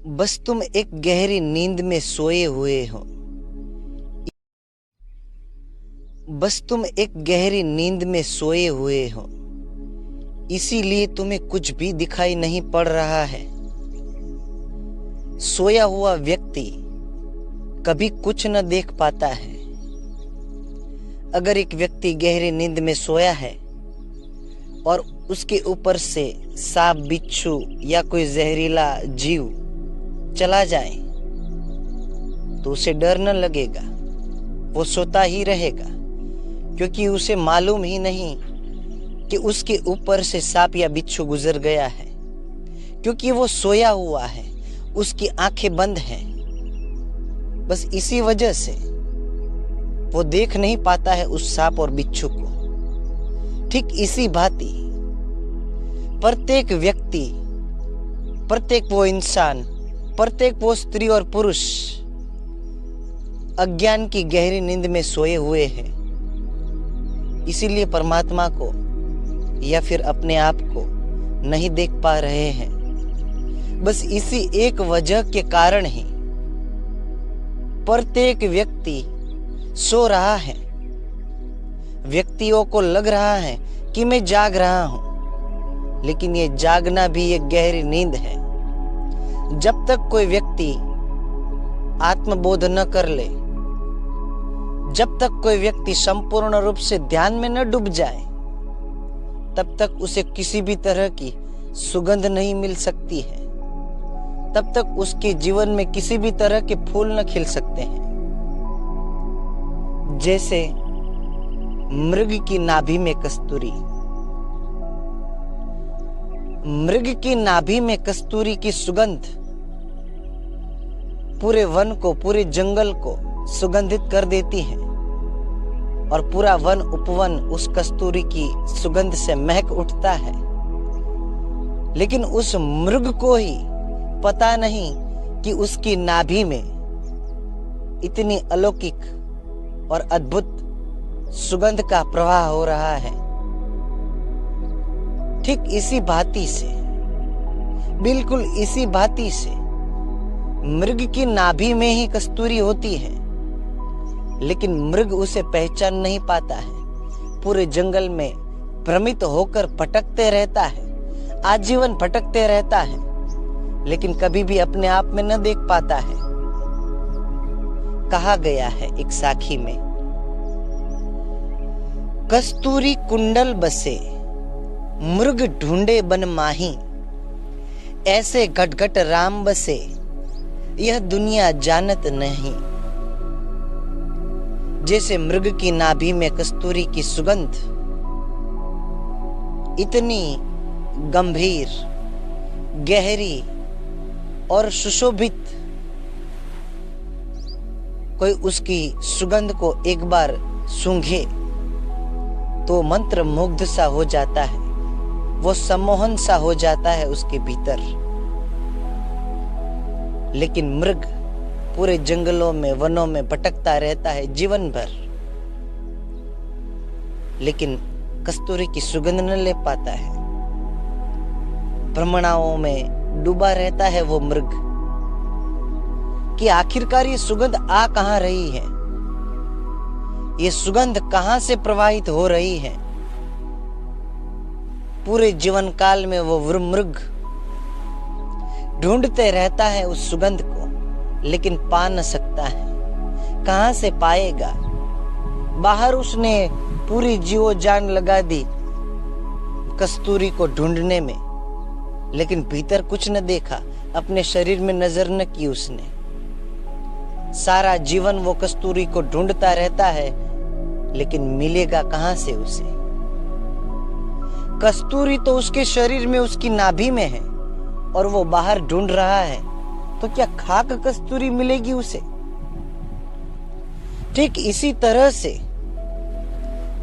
बस तुम एक गहरी नींद में सोए हुए हो। बस तुम एक गहरी नींद में सोए हुए हो, इसीलिए तुम्हें कुछ भी दिखाई नहीं पड़ रहा है। सोया हुआ व्यक्ति कभी कुछ न देख पाता है। अगर एक व्यक्ति गहरी नींद में सोया है और उसके ऊपर से सांप, बिच्छू या कोई जहरीला जीव चला जाए तो उसे डर न लगेगा, वो सोता ही रहेगा, क्योंकि उसे मालूम ही नहीं कि उसके ऊपर से सांप या बिच्छू गुजर गया है, क्योंकि वो सोया हुआ है, उसकी आंखें बंद हैं। बस इसी वजह से वो देख नहीं पाता है उस सांप और बिच्छू को। ठीक इसी भांति प्रत्येक व्यक्ति, प्रत्येक वो इंसान, प्रत्येक वो स्त्री और पुरुष अज्ञान की गहरी नींद में सोए हुए हैं। इसीलिए परमात्मा को या फिर अपने आप को नहीं देख पा रहे हैं। बस इसी एक वजह के कारण ही प्रत्येक व्यक्ति सो रहा है। व्यक्तियों को लग रहा है कि मैं जाग रहा हूं, लेकिन ये जागना भी एक गहरी नींद है। जब तक कोई व्यक्ति आत्मबोध न कर ले, जब तक कोई व्यक्ति संपूर्ण रूप से ध्यान में न डूब जाए, तब तक उसे किसी भी तरह की सुगंध नहीं मिल सकती है। तब तक उसके जीवन में किसी भी तरह के फूल न खिल सकते हैं। जैसे मृग की नाभि में कस्तूरी। मृग की नाभि में कस्तूरी की सुगंध पूरे वन को, पूरे जंगल को सुगंधित कर देती है और पूरा वन उपवन उस कस्तूरी की सुगंध से महक उठता है। लेकिन उस मृग को ही पता नहीं कि उसकी नाभि में इतनी अलौकिक और अद्भुत सुगंध का प्रवाह हो रहा है। ठीक इसी भांति से, बिल्कुल इसी भांति से मृग की नाभि में ही कस्तूरी होती है, लेकिन मृग उसे पहचान नहीं पाता है। पूरे जंगल में भ्रमित होकर भटकते रहता है, आजीवन भटकते रहता है, लेकिन कभी भी अपने आप में न देख पाता है। कहा गया है एक साखी में, कस्तूरी कुंडल बसे मृग ढूंढे बन माही, ऐसे घट राम बसे यह दुनिया जानत नहीं। जैसे मृग की नाभि में कस्तूरी की सुगंध इतनी गंभीर, गहरी और सुशोभित, कोई उसकी सुगंध को एक बार सूंघे तो मंत्र मुग्ध सा हो जाता है, वो सम्मोहन सा हो जाता है उसके भीतर। लेकिन मृग पूरे जंगलों में, वनों में भटकता रहता है जीवन भर, लेकिन कस्तूरी की सुगंध न ले पाता है। भ्रमणाओं में डूबा रहता है वो मृग कि आखिरकार ये सुगंध आ कहां रही है, ये सुगंध कहां से प्रवाहित हो रही है। पूरे जीवन काल में वो मृग ढूंढते रहता है उस सुगंध को, लेकिन पा न सकता है। कहां से पाएगा? बाहर उसने पूरी जीवो जान लगा दी कस्तूरी को ढूंढने में, लेकिन भीतर कुछ न देखा, अपने शरीर में नजर न की उसने। सारा जीवन वो कस्तूरी को ढूंढता रहता है, लेकिन मिलेगा कहां से उसे? कस्तूरी तो उसके शरीर में, उसकी नाभि में है और वो बाहर ढूंढ रहा है, तो क्या खाक कस्तूरी मिलेगी उसे? ठीक इसी तरह से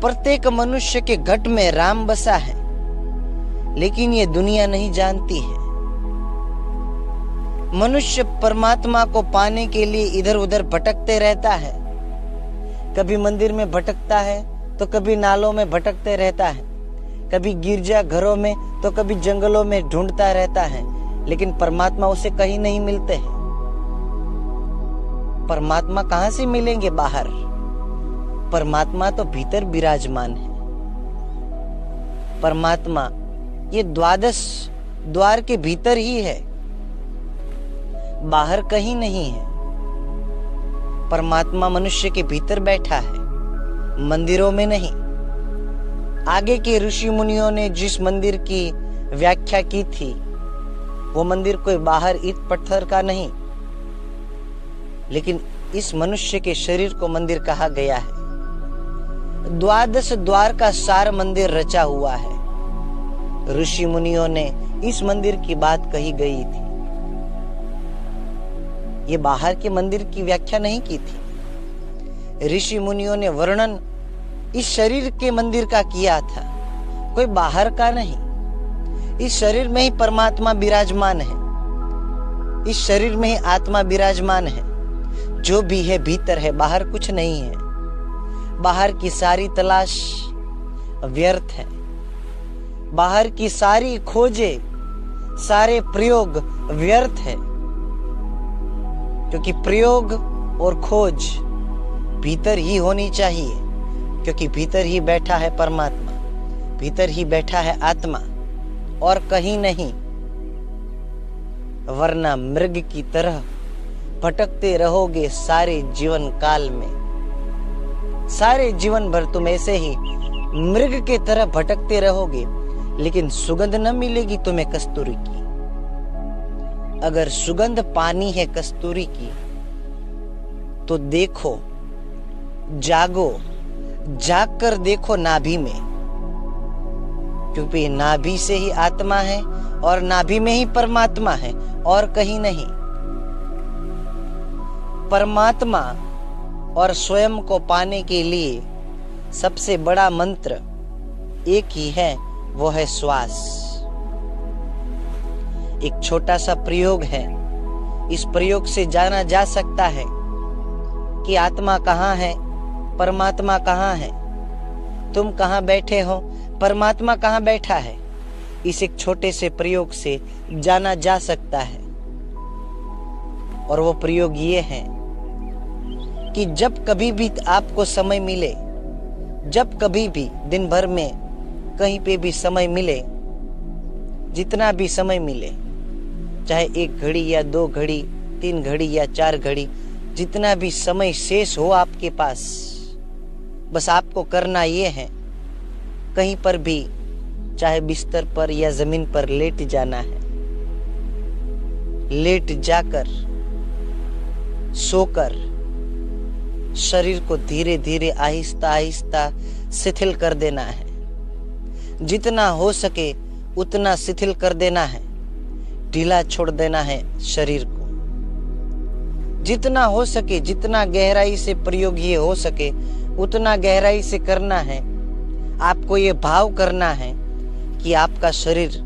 प्रत्येक मनुष्य के घट में राम बसा है, लेकिन ये दुनिया नहीं जानती है। मनुष्य परमात्मा को पाने के लिए इधर उधर भटकते रहता है। कभी मंदिर में भटकता है तो कभी नालों में भटकते रहता है, कभी गिरजा घरों में तो कभी जंगलों में ढूंढता रहता है, लेकिन परमात्मा उसे कहीं नहीं मिलते हैं। परमात्मा कहां से मिलेंगे बाहर? परमात्मा तो भीतर विराजमान है। परमात्मा ये 12 द्वार के भीतर ही है, बाहर कहीं नहीं है। परमात्मा मनुष्य के भीतर बैठा है, मंदिरों में नहीं। आगे के ऋषि मुनियों ने जिस मंदिर की व्याख्या की थी, वो मंदिर कोई बाहर ईंट पत्थर का नहीं, लेकिन इस मनुष्य के शरीर को मंदिर कहा गया है। 12 द्वार का सार मंदिर रचा हुआ है। ऋषि मुनियों ने इस मंदिर की बात कही गई थी। ये बाहर के मंदिर की व्याख्या नहीं की थी। ऋषि मुनियों ने वर्णन इस शरीर के मंदिर का किया था, कोई बाहर का नहीं। इस शरीर में ही परमात्मा विराजमान है, इस शरीर में ही आत्मा विराजमान है। जो भी है भीतर है, बाहर कुछ नहीं है। बाहर की सारी तलाश व्यर्थ है। बाहर की सारी खोजे, सारे प्रयोग व्यर्थ है, क्योंकि प्रयोग और खोज भीतर ही होनी चाहिए, क्योंकि भीतर ही बैठा है परमात्मा, भीतर ही बैठा है आत्मा, और कहीं नहीं। वरना मृग की तरह भटकते रहोगे सारे जीवन काल में। सारे जीवन भर तुम ऐसे ही मृग के तरह भटकते रहोगे, लेकिन सुगंध न मिलेगी तुम्हें कस्तूरी की। अगर सुगंध पानी है कस्तूरी की, तो देखो, जागो, जाग कर देखो नाभि में, क्योंकि नाभि से ही आत्मा है और नाभि में ही परमात्मा है, और कहीं नहीं। परमात्मा और स्वयं को पाने के लिए सबसे बड़ा मंत्र एक ही है, वो है श्वास। एक छोटा सा प्रयोग है। इस प्रयोग से जाना जा सकता है कि आत्मा कहाँ है, परमात्मा कहाँ है। तुम कहाँ बैठे हो, परमात्मा कहाँ बैठा है। इस एक छोटे से प्रयोग से जाना जा सकता है। और वो प्रयोग ये है कि जब कभी भी आपको समय मिले, जब कभी भी दिन भर में कहीं पे भी समय मिले, जितना भी समय मिले, चाहे 1 घड़ी या 2 घड़ी, 3 घड़ी या 4 घड़ी, जितना भी समय शेष हो आपके पास, बस आपको करना ये है, कहीं पर भी, चाहे बिस्तर पर या जमीन पर लेट जाना है। लेट जाकर, सोकर शरीर को धीरे धीरे आहिस्ता आहिस्ता शिथिल कर देना है। जितना हो सके उतना शिथिल कर देना है, ढीला छोड़ देना है शरीर को। जितना हो सके, जितना गहराई से प्रयोग ये हो सके, उतना गहराई से करना है। आपको ये भाव करना है कि आपका शरीर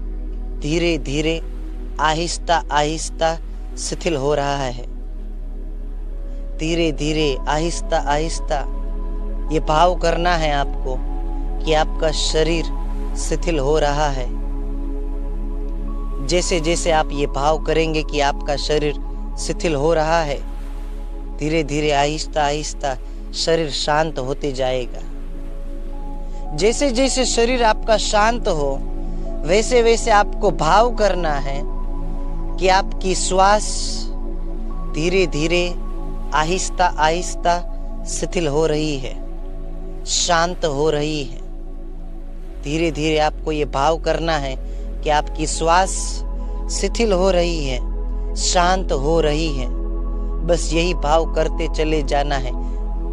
धीरे धीरे आहिस्ता आहिस्ता शिथिल हो रहा है। धीरे धीरे आहिस्ता आहिस्ता ये भाव करना है आपको कि आपका शरीर शिथिल हो रहा है। जैसे जैसे आप ये भाव करेंगे कि आपका शरीर शिथिल हो रहा है, धीरे धीरे आहिस्ता आहिस्ता शरीर शांत होते जाएगा। जैसे जैसे शरीर आपका शांत हो, वैसे वैसे आपको भाव करना है कि आपकी श्वास धीरे धीरे आहिस्ता आहिस्ता शिथिल हो रही है, शांत हो रही है। धीरे धीरे आपको ये भाव करना है कि आपकी श्वास शिथिल हो रही है, शांत हो रही है। बस यही भाव करते चले जाना है।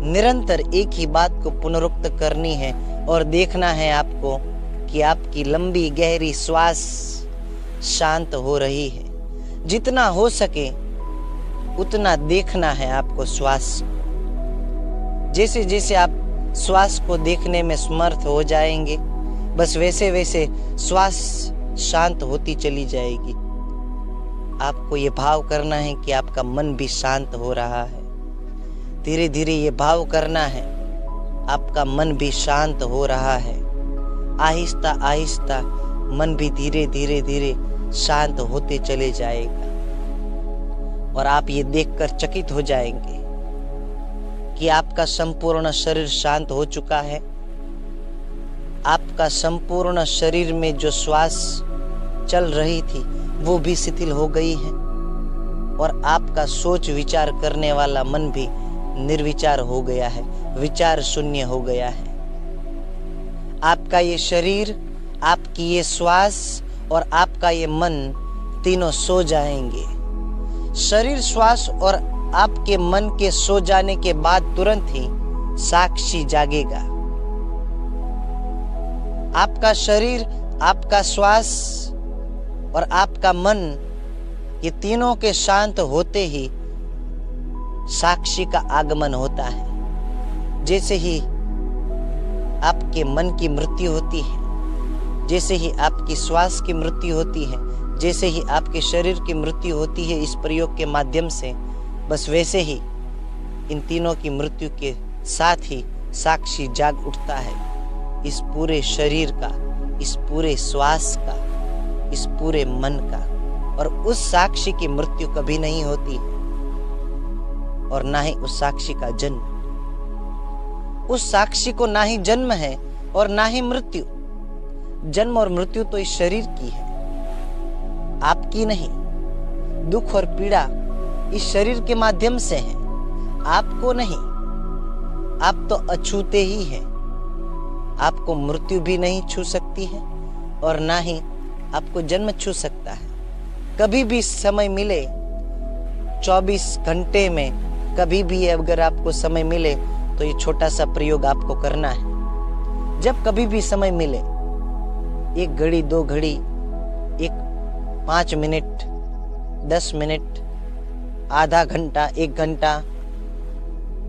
निरंतर एक ही बात को पुनरुक्त करनी है और देखना है आपको कि आपकी लंबी गहरी श्वास शांत हो रही है। जितना हो सके उतना देखना है आपको श्वास। जैसे जैसे आप श्वास को देखने में समर्थ हो जाएंगे, बस वैसे वैसे श्वास शांत होती चली जाएगी। आपको ये भाव करना है कि आपका मन भी शांत हो रहा है। धीरे धीरे ये भाव करना है आपका मन भी शांत हो रहा है। आहिस्ता आहिस्ता मन भी धीरे धीरे धीरे शांत होते चले जाएगा और आप ये देखकर चकित हो जाएंगे कि आपका संपूर्ण शरीर शांत हो चुका है। आपका संपूर्ण शरीर में जो श्वास चल रही थी वो भी शिथिल हो गई है और आपका सोच विचार करने वाला मन भी निर्विचार हो गया है, विचार शून्य हो गया है। आपका ये शरीर, आपकी ये श्वास और आपका ये मन तीनों सो जाएंगे। शरीर, श्वास और आपके मन के सो जाने के बाद तुरंत ही साक्षी जागेगा। आपका शरीर, आपका श्वास और आपका मन, ये तीनों के शांत होते ही साक्षी का आगमन होता है। जैसे ही आपके मन की मृत्यु होती है, जैसे ही आपकी श्वास की मृत्यु होती है, जैसे ही आपके शरीर की मृत्यु होती है इस प्रयोग के माध्यम से, बस वैसे ही इन तीनों की मृत्यु के साथ ही साक्षी जाग उठता है इस पूरे शरीर का, इस पूरे श्वास का, इस पूरे मन का। और उस साक्षी की मृत्यु कभी नहीं होती और ना ही उस साक्षी का जन्म। उस साक्षी को ना ही जन्म है और ना ही मृत्यु। जन्म और मृत्यु तो इस शरीर की है, आपकी नहीं। दुख और पीड़ा इस शरीर के माध्यम से है, आपको नहीं। आप तो अछूते ही हैं। आपको मृत्यु भी नहीं छू सकती है और ना ही आपको जन्म छू सकता है। कभी भी समय मिले, 24 घंटे में कभी भी अगर आपको समय मिले तो ये छोटा सा प्रयोग आपको करना है। जब कभी भी समय मिले, 1 घड़ी 2 घड़ी, 5 मिनट, 10 मिनट, आधा घंटा, 1 घंटा,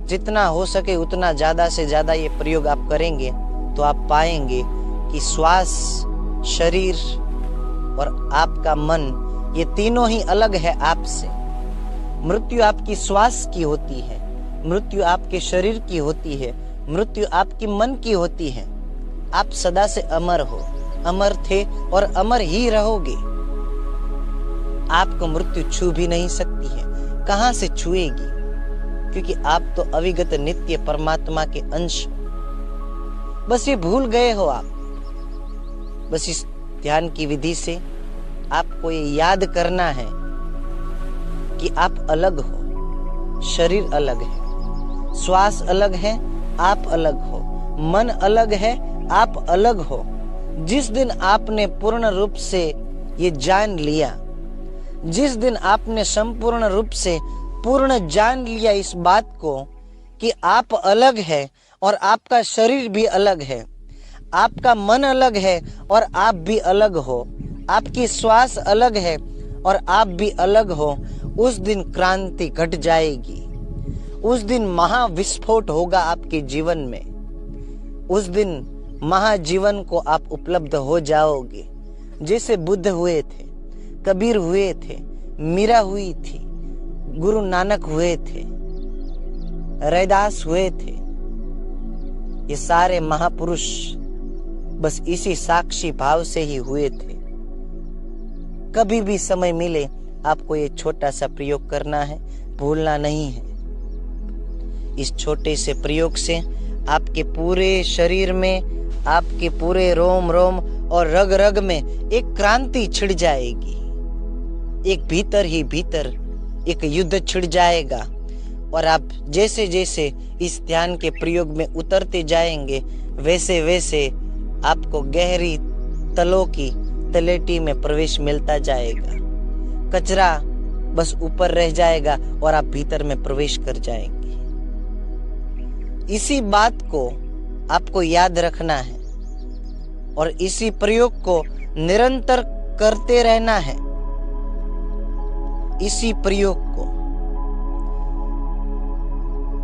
जितना हो सके उतना ज्यादा से ज्यादा ये प्रयोग आप करेंगे तो आप पाएंगे कि श्वास, शरीर और आपका मन, ये तीनों ही अलग है आपसे। मृत्यु आपकी श्वास की होती है, मृत्यु आपके शरीर की होती है, मृत्यु आपकी मन की होती है। आप सदा से अमर हो, अमर थे और अमर ही रहोगे। आपको मृत्यु छू भी नहीं सकती है। कहां से छुएगी? क्योंकि आप तो अविगत नित्य परमात्मा के अंश हो। बस ये भूल गए हो आप। बस इस ध्यान की विधि से आपको ये याद करना है कि आप अलग हो। शरीर अलग है, श्वास अलग है, आप अलग हो, मन अलग है, आप अलग हो। जिस दिन आपने पूर्ण रूप से ये जान लिया, जिस दिन आपने संपूर्ण रूप से पूर्ण जान लिया इस बात को कि आप अलग है और आपका शरीर भी अलग है, आपका मन अलग है और आप भी अलग हो, आपकी श्वास अलग है और आप भी अलग हो, उस दिन क्रांति घट जाएगी। उस दिन महाविस्फोट होगा आपके जीवन में। उस दिन महाजीवन को आप उपलब्ध हो जाओगे। जैसे बुद्ध हुए थे, कबीर हुए थे, मीरा हुई थी, गुरु नानक हुए थे, रैदास हुए थे। ये सारे महापुरुष बस इसी साक्षी भाव से ही हुए थे। कभी भी समय मिले आपको ये छोटा सा प्रयोग करना है, भूलना नहीं है। इस छोटे से प्रयोग से आपके पूरे शरीर में, आपके पूरे रोम रोम और रग रग में एक क्रांति छिड़ जाएगी। एक भीतर ही भीतर एक युद्ध छिड़ जाएगा और आप जैसे जैसे इस ध्यान के प्रयोग में उतरते जाएंगे वैसे वैसे आपको गहरी तलों की तलेटी में प्रवेश मिलता जाएगा। कचरा बस ऊपर रह जाएगा और आप भीतर में प्रवेश कर जाएंगे। इसी बात को आपको याद रखना है और इसी प्रयोग को निरंतर करते रहना है। इसी प्रयोग को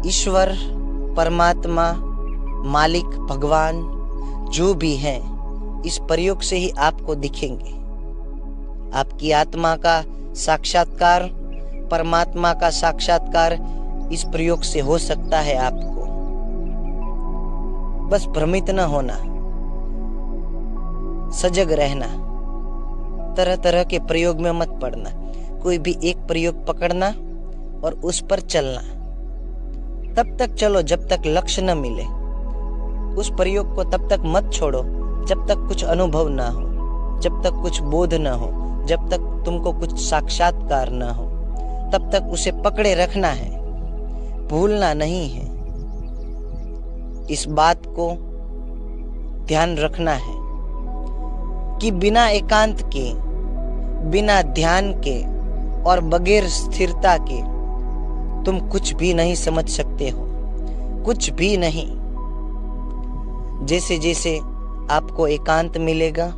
ईश्वर, परमात्मा, मालिक, भगवान जो भी हैं, इस प्रयोग से ही आपको दिखेंगे। आपकी आत्मा का साक्षात्कार, परमात्मा का साक्षात्कार इस प्रयोग से हो सकता है आपको। बस भ्रमित न होना, सजग रहना, तरह तरह के प्रयोग में मत पड़ना। कोई भी एक प्रयोग पकड़ना और उस पर चलना। तब तक चलो जब तक लक्ष्य न मिले। उस प्रयोग को तब तक मत छोड़ो जब तक कुछ अनुभव ना हो, जब तक कुछ बोध न हो, जब तक तुमको कुछ साक्षात्कार न हो। तब तक उसे पकड़े रखना है, भूलना नहीं है। इस बात को ध्यान रखना है कि बिना एकांत के, बिना ध्यान के और बगैर स्थिरता के तुम कुछ भी नहीं समझ सकते हो, कुछ भी नहीं। जैसे जैसे आपको एकांत मिलेगा,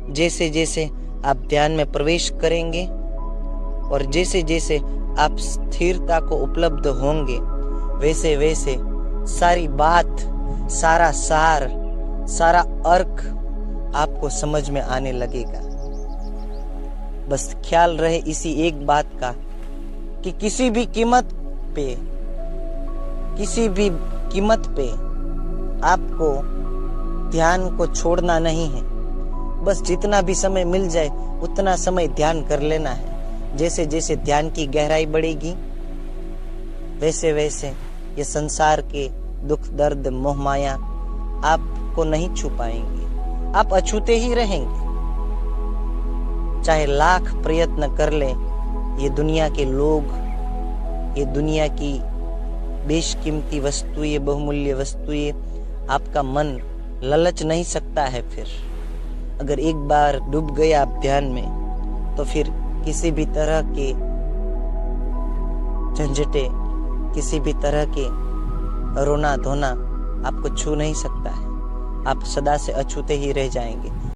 जैसे जैसे आप ध्यान में प्रवेश करेंगे और जैसे जैसे आप स्थिरता को उपलब्ध होंगे, वैसे वैसे सारी बात, सारा सार, सारा अर्क आपको समझ में आने लगेगा। बस ख्याल रहे इसी एक बात का कि किसी भी कीमत पे आपको ध्यान को छोड़ना नहीं है। बस जितना भी समय मिल जाए उतना समय ध्यान कर लेना है। जैसे जैसे ध्यान की गहराई बढ़ेगी, वैसे वैसे ये संसार के दुख, दर्द, मोह, माया आपको नहीं छू पाएंगे। आप अछूते ही रहेंगे। चाहे लाख प्रयत्न कर ले ये दुनिया के लोग, ये दुनिया की बेशकीमती वस्तुएं, बहुमूल्य वस्तुएं, आपका मन ललच नहीं सकता है। फिर अगर एक बार डूब गए आप ध्यान में, तो फिर किसी भी तरह के झंझटे, किसी भी तरह के रोना धोना आपको छू नहीं सकता है। आप सदा से अछूते ही रह जाएंगे।